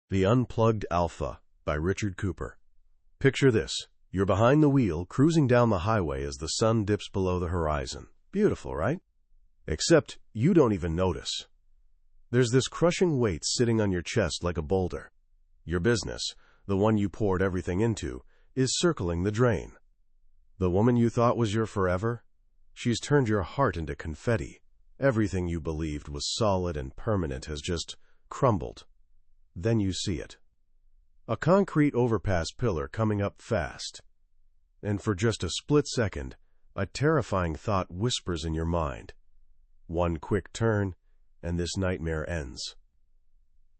The Unplugged Alpha by Richard Cooper. Picture this. You're behind the wheel, cruising down the highway as the sun dips below the horizon. Beautiful, right? Except you don't even notice. There's this crushing weight sitting on your chest like a boulder. Your business, the one you poured everything into, is circling the drain. The woman you thought was your forever? She's turned your heart into confetti. Everything you believed was solid and permanent has just crumbled. Then you see it. A concrete overpass pillar coming up fast. And for just a split second, a terrifying thought whispers in your mind. One quick turn, and this nightmare ends.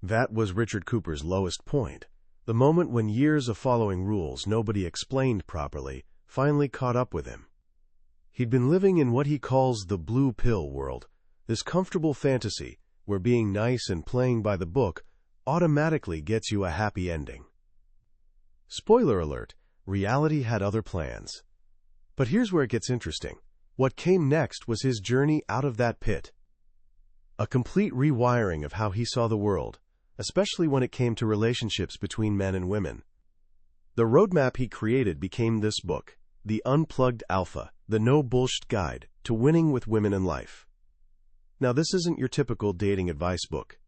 That was Richard Cooper's lowest point. The moment when years of following rules nobody explained properly finally caught up with him. He'd been living in what he calls the blue pill world, this comfortable fantasy where being nice and playing by the book automatically gets you a happy ending. Spoiler alert, reality had other plans. But here's where it gets interesting. What came next was his journey out of that pit. A complete rewiring of how he saw the world, especially when it came to relationships between men and women. The roadmap he created became this book, The Unplugged Alpha, the No Bullsh Guide to Winning with Women in Life. Now, this isn't your typical dating advice book.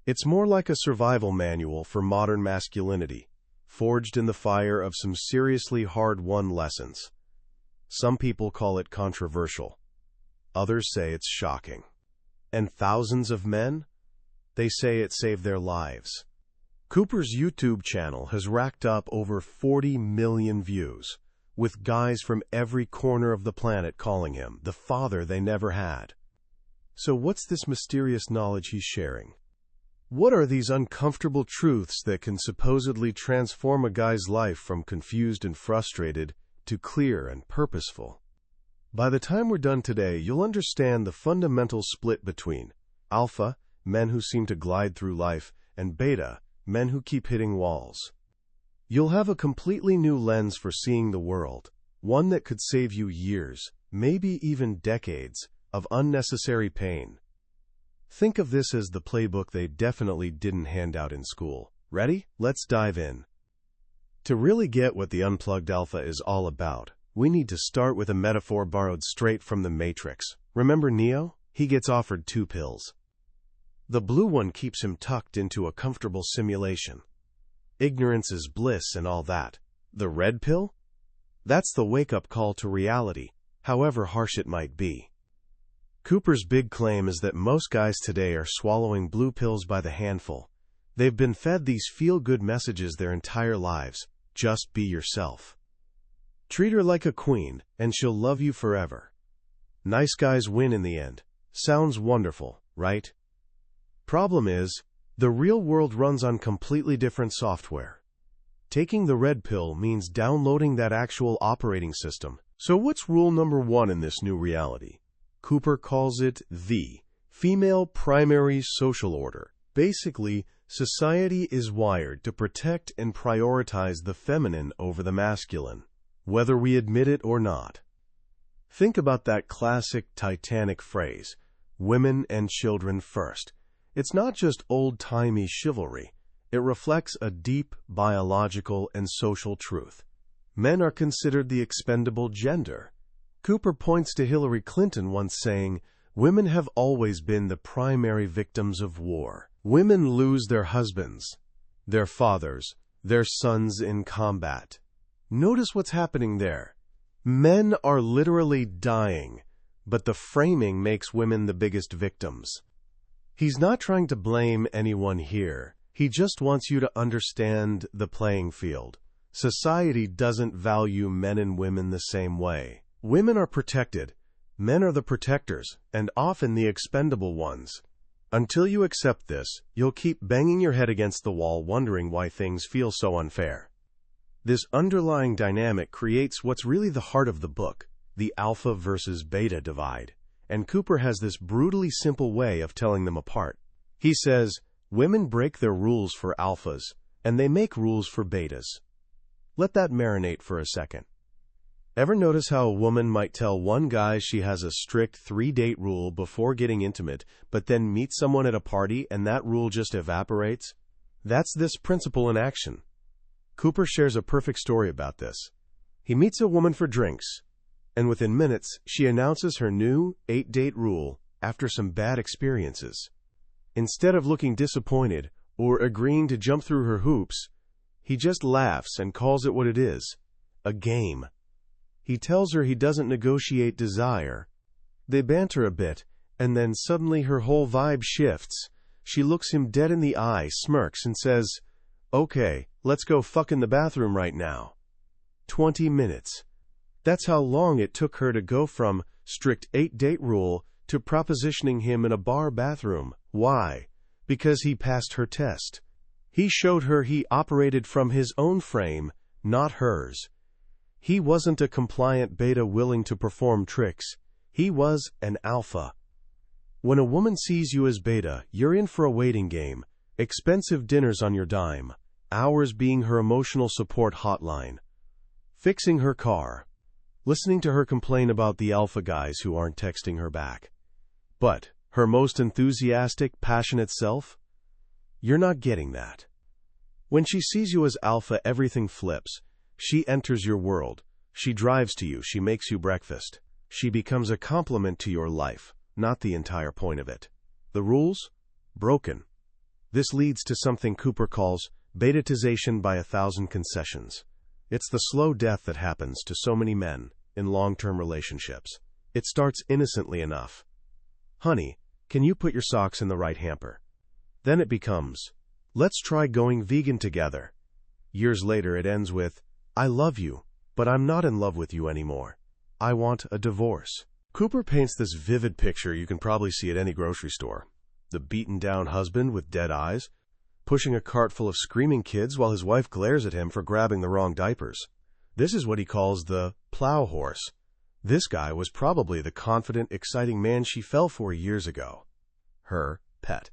It's more like a survival manual for modern masculinity, forged in the fire of some seriously hard-won lessons. Some people call it controversial. Others say it's shocking. And thousands of men? They say it saved their lives. Cooper's YouTube channel has racked up over 40 million views, with guys from every corner of the planet calling him the father they never had. So what's this mysterious knowledge he's sharing? What are these uncomfortable truths that can supposedly transform a guy's life from confused and frustrated to clear and purposeful? By the time we're done today, you'll understand the fundamental split between alpha, men who seem to glide through life, and beta, men who keep hitting walls. You'll have a completely new lens for seeing the world, one that could save you years, maybe even decades, of unnecessary pain. Think of this as the playbook they definitely didn't hand out in school. Ready? Let's dive in. To really get what the Unplugged Alpha is all about, we need to start with a metaphor borrowed straight from the Matrix. Remember Neo? He gets offered two pills. The blue one keeps him tucked into a comfortable simulation. Ignorance is bliss and all that. The red pill? That's the wake-up call to reality, however harsh it might be. Cooper's big claim is that most guys today are swallowing blue pills by the handful. They've been fed these feel-good messages their entire lives. Just be yourself. Treat her like a queen, and she'll love you forever. Nice guys win in the end. Sounds wonderful, right? Problem is, the real world runs on completely different software. Taking the red pill means downloading that actual operating system. So what's rule number 1 in this new reality? Cooper calls it the female primary social order. Basically, society is wired to protect and prioritize the feminine over the masculine, whether we admit it or not. Think about that classic Titanic phrase, women and children first. It's not just old-timey chivalry. It reflects a deep biological and social truth. Men are considered the expendable gender. Cooper points to Hillary Clinton once saying, "Women have always been the primary victims of war. Women lose their husbands, their fathers, their sons in combat." Notice what's happening there. Men are literally dying, but the framing makes women the biggest victims. He's not trying to blame anyone here. He just wants you to understand the playing field. Society doesn't value men and women the same way. Women are protected, men are the protectors, and often the expendable ones. Until you accept this, you'll keep banging your head against the wall wondering why things feel so unfair. This underlying dynamic creates what's really the heart of the book, the alpha versus beta divide. And Cooper has this brutally simple way of telling them apart. He says, women break their rules for alphas, and they make rules for betas. Let that marinate for a second. Ever notice how a woman might tell one guy she has a strict 3-date rule before getting intimate, but then meet someone at a party and that rule just evaporates? That's this principle in action. Cooper shares a perfect story about this. He meets a woman for drinks, and within minutes, she announces her new 8-date rule after some bad experiences. Instead of looking disappointed or agreeing to jump through her hoops, he just laughs and calls it what it is, a game. He tells her he doesn't negotiate desire. They banter a bit, and then suddenly her whole vibe shifts. She looks him dead in the eye, smirks, and says, "Okay, let's go fuck in the bathroom right now." 20 minutes. That's how long it took her to go from strict 8-date rule to propositioning him in a bar bathroom. Why? Because he passed her test. He showed her he operated from his own frame, not hers. He wasn't a compliant beta willing to perform tricks. He was an alpha. When a woman sees you as beta, you're in for a waiting game, expensive dinners on your dime, hours being her emotional support hotline, fixing her car, listening to her complain about the alpha guys who aren't texting her back. But her most enthusiastic, passionate self? You're not getting that. When she sees you as alpha, everything flips. She enters your world. She drives to you. She makes you breakfast. She becomes a complement to your life, not the entire point of it. The rules? Broken. This leads to something Cooper calls betatization by 1,000 concessions. It's the slow death that happens to so many men in long-term relationships. It starts innocently enough. "Honey, can you put your socks in the right hamper?" Then it becomes, "Let's try going vegan together." Years later it ends with, "I love you, but I'm not in love with you anymore. I want a divorce." Cooper paints this vivid picture you can probably see at any grocery store. The beaten-down husband with dead eyes, pushing a cart full of screaming kids while his wife glares at him for grabbing the wrong diapers. This is what he calls the plow horse. This guy was probably the confident, exciting man she fell for years ago. Her pet.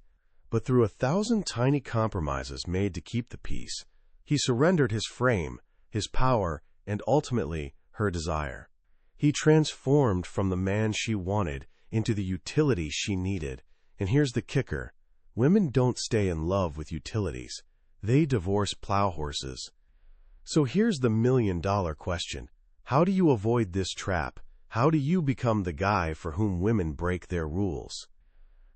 But through 1,000 tiny compromises made to keep the peace, he surrendered his frame, his power, and ultimately her desire. He transformed from the man she wanted into the utility she needed. And here's the kicker. Women don't stay in love with utilities. They divorce plow horses. So here's the million-dollar question. How do you avoid this trap? How do you become the guy for whom women break their rules?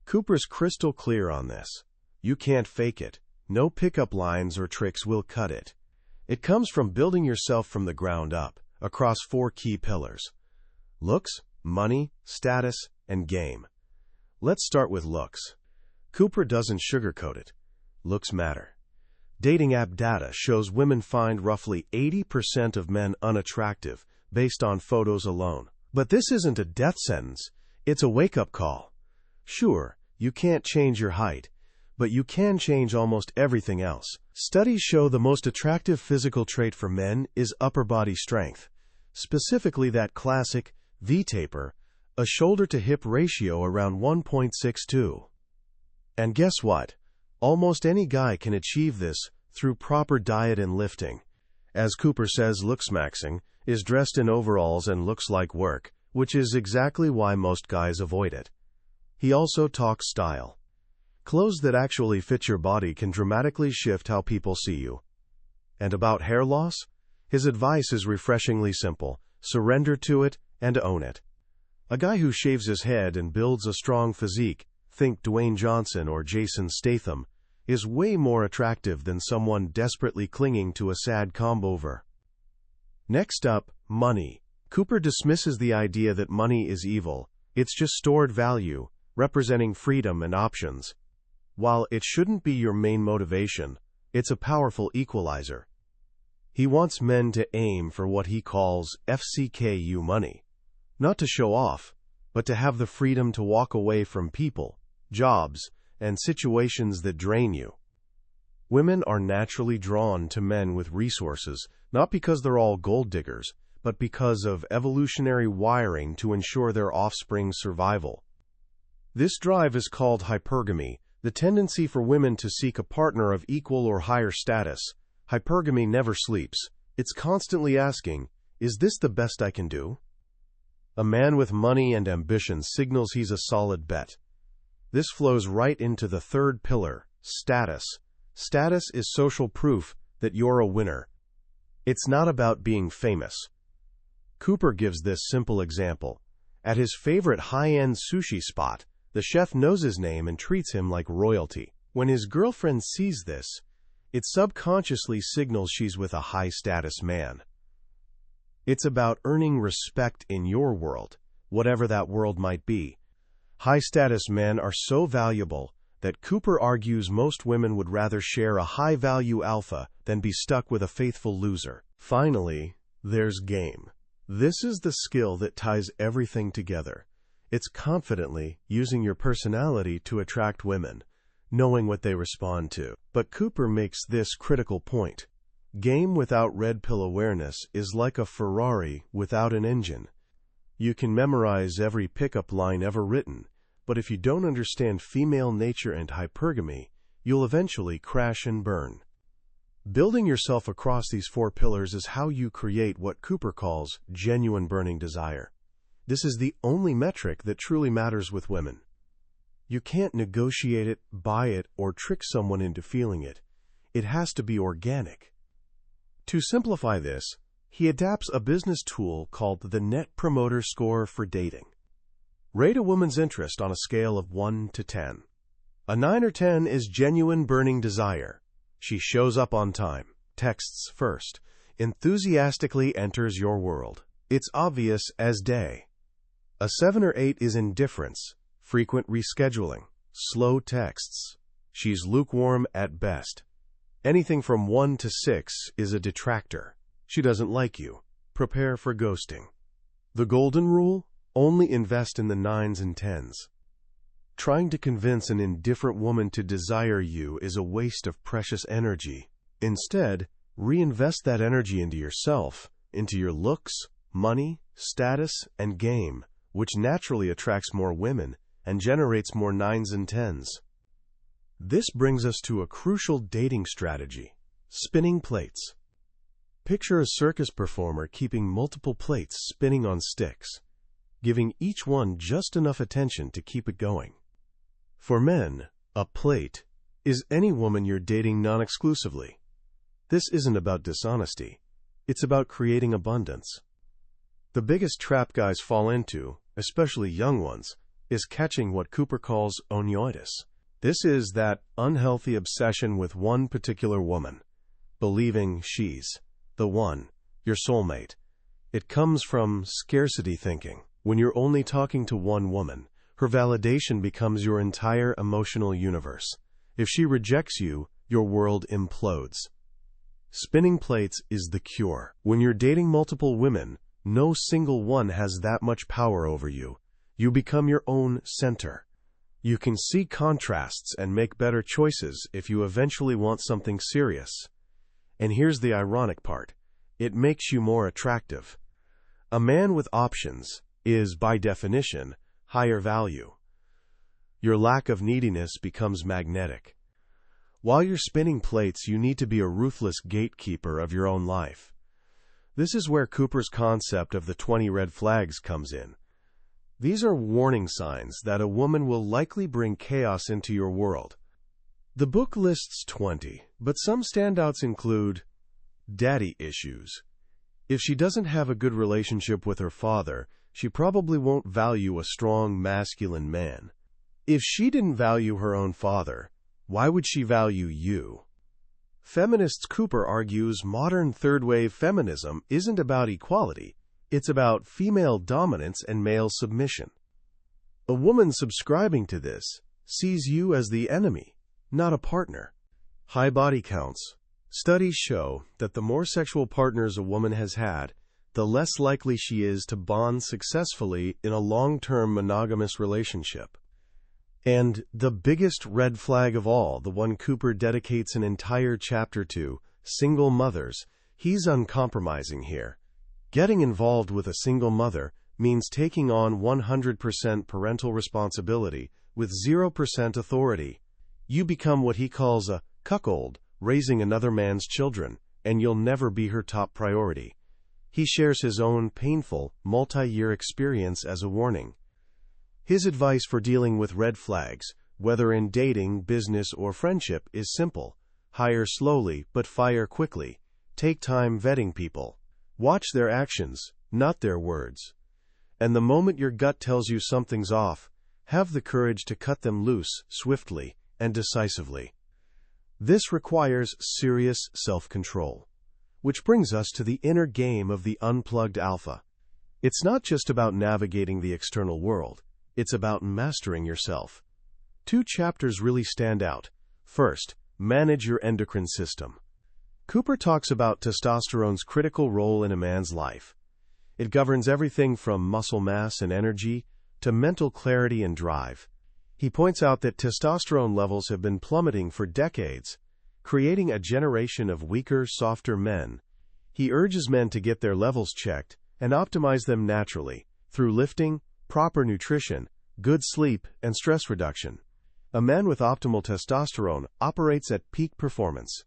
Cooper's crystal clear on this. You can't fake it. No pickup lines or tricks will cut it. It comes from building yourself from the ground up, across 4 key pillars: looks, money, status, and game. Let's start with looks. Cooper doesn't sugarcoat it. Looks matter. Dating app data shows women find roughly 80% of men unattractive based on photos alone. But this isn't a death sentence. It's a wake-up call. Sure, you can't change your height, but you can change almost everything else. Studies show the most attractive physical trait for men is upper body strength, specifically that classic V-taper, a shoulder-to-hip ratio around 1.62. And guess what? Almost any guy can achieve this through proper diet and lifting. As Cooper says, looksmaxing is dressed in overalls and looks like work, which is exactly why most guys avoid it. He also talks style. Clothes that actually fit your body can dramatically shift how people see you. And about hair loss? His advice is refreshingly simple. Surrender to it and own it. A guy who shaves his head and builds a strong physique, think Dwayne Johnson or Jason Statham, is way more attractive than someone desperately clinging to a sad comb-over. Next up, money. Cooper dismisses the idea that money is evil. It's just stored value, representing freedom and options. While it shouldn't be your main motivation, it's a powerful equalizer. He wants men to aim for what he calls FCKU money. Not to show off, but to have the freedom to walk away from people, jobs, and situations that drain you. Women are naturally drawn to men with resources, not because they're all gold diggers, but because of evolutionary wiring to ensure their offspring's survival. This drive is called hypergamy, the tendency for women to seek a partner of equal or higher status. Hypergamy never sleeps. It's constantly asking, is this the best I can do? A man with money and ambition signals he's a solid bet. This flows right into the third pillar, status. Status is social proof that you're a winner. It's not about being famous. Cooper gives this simple example. At his favorite high-end sushi spot, the chef knows his name and treats him like royalty. When his girlfriend sees this, it subconsciously signals she's with a high-status man. It's about earning respect in your world, whatever that world might be. High-status men are so valuable that Cooper argues most women would rather share a high-value alpha than be stuck with a faithful loser. Finally, there's game. This is the skill that ties everything together. It's confidently using your personality to attract women, knowing what they respond to. But Cooper makes this critical point. Game without red pill awareness is like a Ferrari without an engine. You can memorize every pickup line ever written, but if you don't understand female nature and hypergamy, you'll eventually crash and burn. Building yourself across these 4 pillars is how you create what Cooper calls genuine burning desire. This is the only metric that truly matters with women. You can't negotiate it, buy it, or trick someone into feeling it. It has to be organic. To simplify this, he adapts a business tool called the Net Promoter Score for dating. Rate a woman's interest on a scale of 1 to 10. A 9 or 10 is genuine burning desire. She shows up on time, texts first, enthusiastically enters your world. It's obvious as day. A 7 or 8 is indifference, frequent rescheduling, slow texts. She's lukewarm at best. Anything from 1 to 6 is a detractor. She doesn't like you. Prepare for ghosting. The golden rule? Only invest in the 9s and 10s. Trying to convince an indifferent woman to desire you is a waste of precious energy. Instead, reinvest that energy into yourself, into your looks, money, status, and game, which naturally attracts more women and generates more 9s and 10s. This brings us to a crucial dating strategy: spinning plates. Picture a circus performer keeping multiple plates spinning on sticks, giving each one just enough attention to keep it going. For men, a plate is any woman you're dating non-exclusively. This isn't about dishonesty. It's about creating abundance. The biggest trap guys fall into, especially young ones, is catching what Cooper calls onioitis. This is that unhealthy obsession with one particular woman, believing she's the one, your soulmate. It comes from scarcity thinking. When you're only talking to one woman, her validation becomes your entire emotional universe. If she rejects you, your world implodes. Spinning plates is the cure. When you're dating multiple women, no single one has that much power over you. You become your own center. You can see contrasts and make better choices if you eventually want something serious. And here's the ironic part. It makes you more attractive. A man with options is, by definition, higher value. Your lack of neediness becomes magnetic. While you're spinning plates, you need to be a ruthless gatekeeper of your own life. This is where Cooper's concept of the 20 red flags comes in. These are warning signs that a woman will likely bring chaos into your world. The book lists 20, but some standouts include daddy issues. If she doesn't have a good relationship with her father, she probably won't value a strong, masculine man. If she didn't value her own father, why would she value you? Feminists Cooper argues modern third-wave feminism isn't about equality. It's about female dominance and male submission. A woman subscribing to this sees you as the enemy, not a partner. High body counts. Studies show that the more sexual partners a woman has had, the less likely she is to bond successfully in a long-term monogamous relationship. And the biggest red flag of all, the one Cooper dedicates an entire chapter to, single mothers, he's uncompromising here. Getting involved with a single mother means taking on 100% parental responsibility with 0% authority. You become what he calls a cuckold, raising another man's children, and you'll never be her top priority. He shares his own painful, multi-year experience as a warning. His advice for dealing with red flags, whether in dating, business, or friendship, is simple. hire slowly but fire quickly, take time vetting people, watch their actions, not their words. And the moment your gut tells you something's off, have the courage to cut them loose swiftly and decisively. This requires serious self-control. Which brings us to the inner game of the Unplugged Alpha. It's not just about navigating the external world, it's about mastering yourself. 2 chapters really stand out. First, manage your endocrine system. Cooper talks about testosterone's critical role in a man's life. It governs everything from muscle mass and energy to mental clarity and drive. He points out that testosterone levels have been plummeting for decades, creating a generation of weaker, softer men. He urges men to get their levels checked and optimize them naturally through lifting, proper nutrition, good sleep, and stress reduction. A man with optimal testosterone operates at peak performance.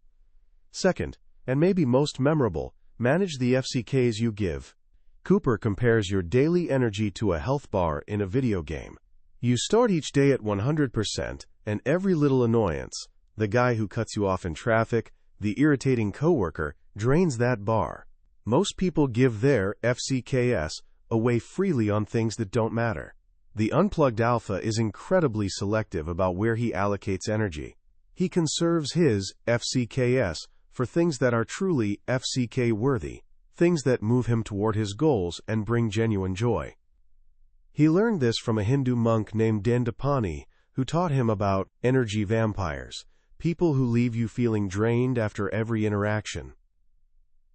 Second, and maybe most memorable, manage the FCKs you give. Cooper compares your daily energy to a health bar in a video game. You start each day at 100%, and every little annoyance, the guy who cuts you off in traffic, the irritating coworker, drains that bar. Most people give their FCKS away freely on things that don't matter. The Unplugged Alpha is incredibly selective about where he allocates energy. He conserves his FCKS for things that are truly FCK-worthy, things that move him toward his goals and bring genuine joy. He learned this from a Hindu monk named Dandapani, who taught him about energy vampires, people who leave you feeling drained after every interaction.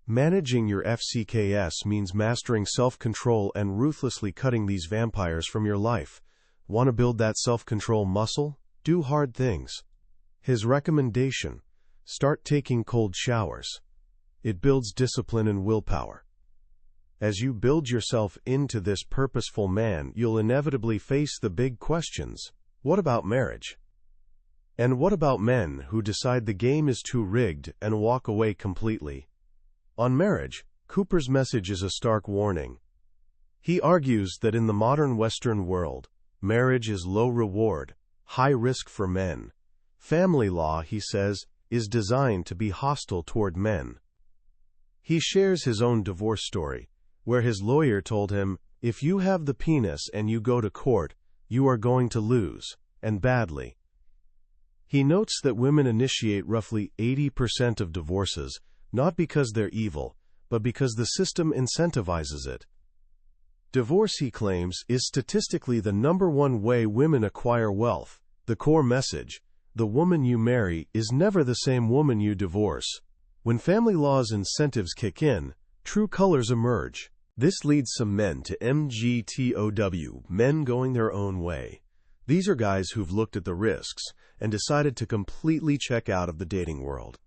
Managing your FCKS means mastering self-control and ruthlessly cutting these vampires from your life. Want to build that self-control muscle? Do hard things. His recommendation: start taking cold showers. It builds discipline and willpower. As you build yourself into this purposeful man, you'll inevitably face the big questions. What about marriage? And what about men who decide the game is too rigged and walk away completely? On marriage, Cooper's message is a stark warning. He argues that in the modern Western world, marriage is low reward, high risk for men. Family law, he says, is designed to be hostile toward men. He shares his own divorce story, where his lawyer told him, "If you have the penis and you go to court, you are going to lose, and badly." He notes that women initiate roughly 80% of divorces, not because they're evil, but because the system incentivizes it. Divorce, he claims, is statistically the #1 way women acquire wealth. The core message: the woman you marry is never the same woman you divorce. When family law's incentives kick in, true colors emerge. This leads some men to MGTOW, men going their own way. These are guys who've looked at the risks and decided to completely check out of the dating world.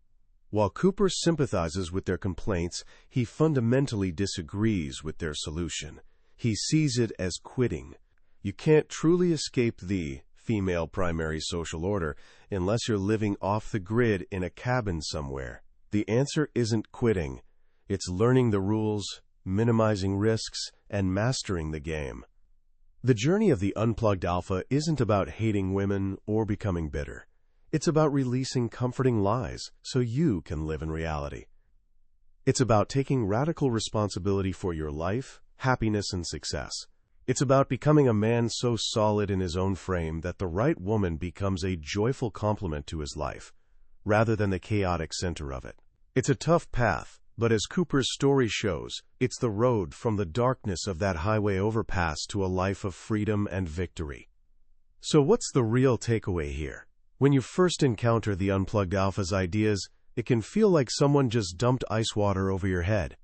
While Cooper sympathizes with their complaints, he fundamentally disagrees with their solution. He sees it as quitting. You can't truly escape the female primary social order unless you're living off the grid in a cabin somewhere. The answer isn't quitting. It's learning the rules, minimizing risks, and mastering the game. The journey of the Unplugged Alpha isn't about hating women or becoming bitter. It's about releasing comforting lies so you can live in reality. It's about taking radical responsibility for your life, happiness, and success. It's about becoming a man so solid in his own frame that the right woman becomes a joyful complement to his life, rather than the chaotic center of it. It's a tough path, but as Cooper's story shows, it's the road from the darkness of that highway overpass to a life of freedom and victory. So what's the real takeaway here? When you first encounter the Unplugged Alpha's ideas, it can feel like someone just dumped ice water over your head.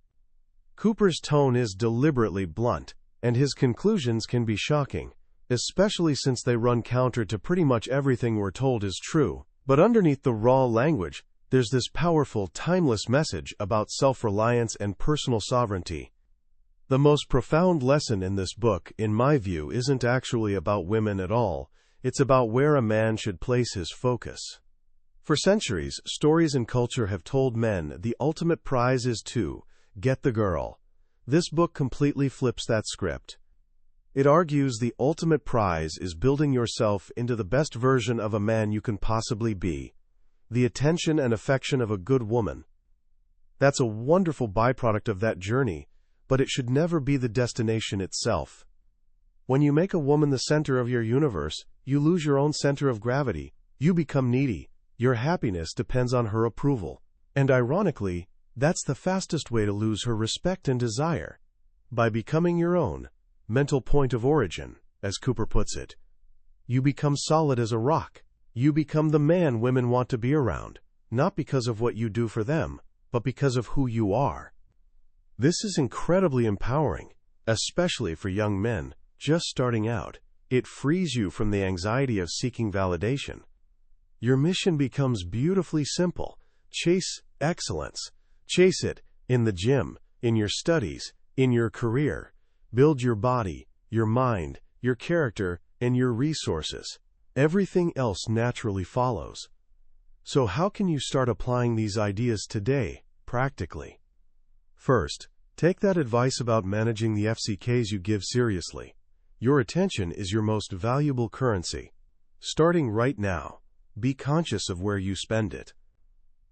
Cooper's tone is deliberately blunt, and his conclusions can be shocking, especially since they run counter to pretty much everything we're told is true. But underneath the raw language, there's this powerful, timeless message about self-reliance and personal sovereignty. The most profound lesson in this book, in my view, isn't actually about women at all. It's about where a man should place his focus. For centuries, stories and culture have told men the ultimate prize is to get the girl. This book completely flips that script. It argues the ultimate prize is building yourself into the best version of a man you can possibly be. the attention and affection of a good woman. That's a wonderful byproduct of that journey, but it should never be the destination itself. When you make a woman the center of your universe, you lose your own center of gravity. You become needy. Your happiness depends on her approval. And ironically, that's the fastest way to lose her respect and desire. By becoming your own mental point of origin, as Cooper puts it, you become solid as a rock. You become the man women want to be around, not because of what you do for them, but because of who you are. This is incredibly empowering, especially for young men just starting out. It frees you from the anxiety of seeking validation. Your mission becomes beautifully simple. Chase excellence. Chase it in the gym, in your studies, in your career. Build your body, your mind, your character, and your resources. Everything else naturally follows. So how can you start applying these ideas today, practically? First, take that advice about managing the FCKs you give seriously. Your attention is your most valuable currency. Starting right now, be conscious of where you spend it.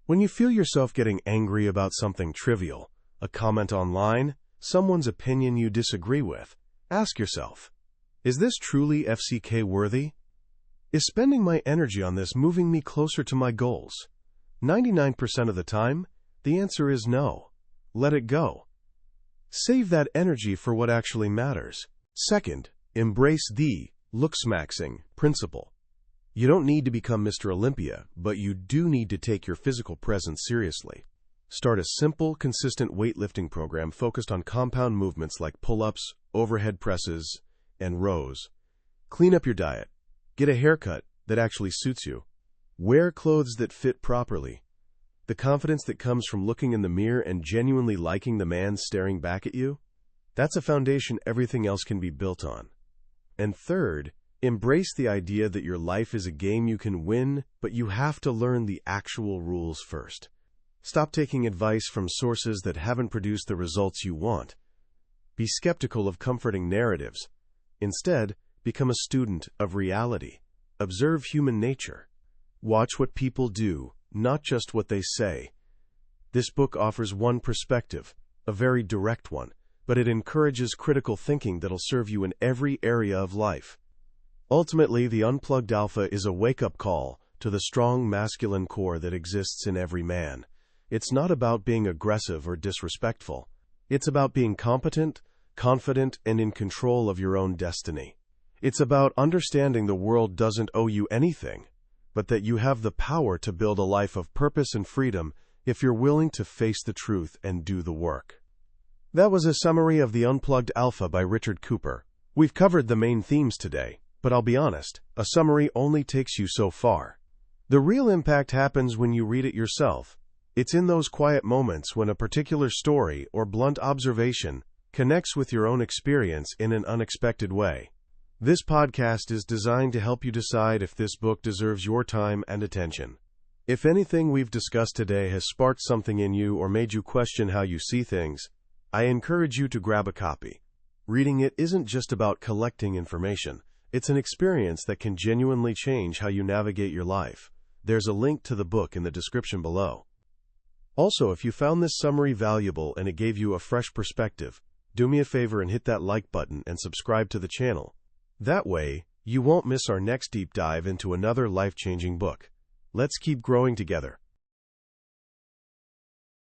When you feel yourself getting angry about something trivial, a comment online, someone's opinion you disagree with, ask yourself, is this truly FCK worthy? Is spending my energy on this moving me closer to my goals? 99% of the time, the answer is no. Let it go. Save that energy for what actually matters. Second, embrace the looksmaxing principle. You don't need to become Mr. Olympia, but you do need to take your physical presence seriously. Start a simple, consistent weightlifting program focused on compound movements like pull-ups, overhead presses, and rows. Clean up your diet. Get a haircut that actually suits you. Wear clothes that fit properly. The confidence that comes from looking in the mirror and genuinely liking the man staring back at you, that's a foundation everything else can be built on. And third, embrace the idea that your life is a game you can win, but you have to learn the actual rules first. Stop taking advice from sources that haven't produced the results you want. Be skeptical of comforting narratives. Instead, become a student of reality. Observe human nature. Watch what people do, not just what they say. This book offers one perspective, a very direct one, but it encourages critical thinking that'll serve you in every area of life. Ultimately, the Unplugged Alpha is a wake-up call to the strong masculine core that exists in every man. It's not about being aggressive or disrespectful. It's about being competent, confident, and in control of your own destiny. It's about understanding the world doesn't owe you anything, but that you have the power to build a life of purpose and freedom if you're willing to face the truth and do the work. That was a summary of the Unplugged Alpha by Richard Cooper. We've covered the main themes today, but I'll be honest, a summary only takes you so far. The real impact happens when you read it yourself. It's in those quiet moments when a particular story or blunt observation connects with your own experience in an unexpected way. This podcast is designed to help you decide if this book deserves your time and attention. If anything we've discussed today has sparked something in you or made you question how you see things, I encourage you to grab a copy. Reading it isn't just about collecting information. It's an experience that can genuinely change how you navigate your life. There's a link to the book in the description below. Also, if you found this summary valuable and it gave you a fresh perspective, do me a favor and hit that like button and subscribe to the channel. That way, you won't miss our next deep dive into another life-changing book. Let's keep growing together.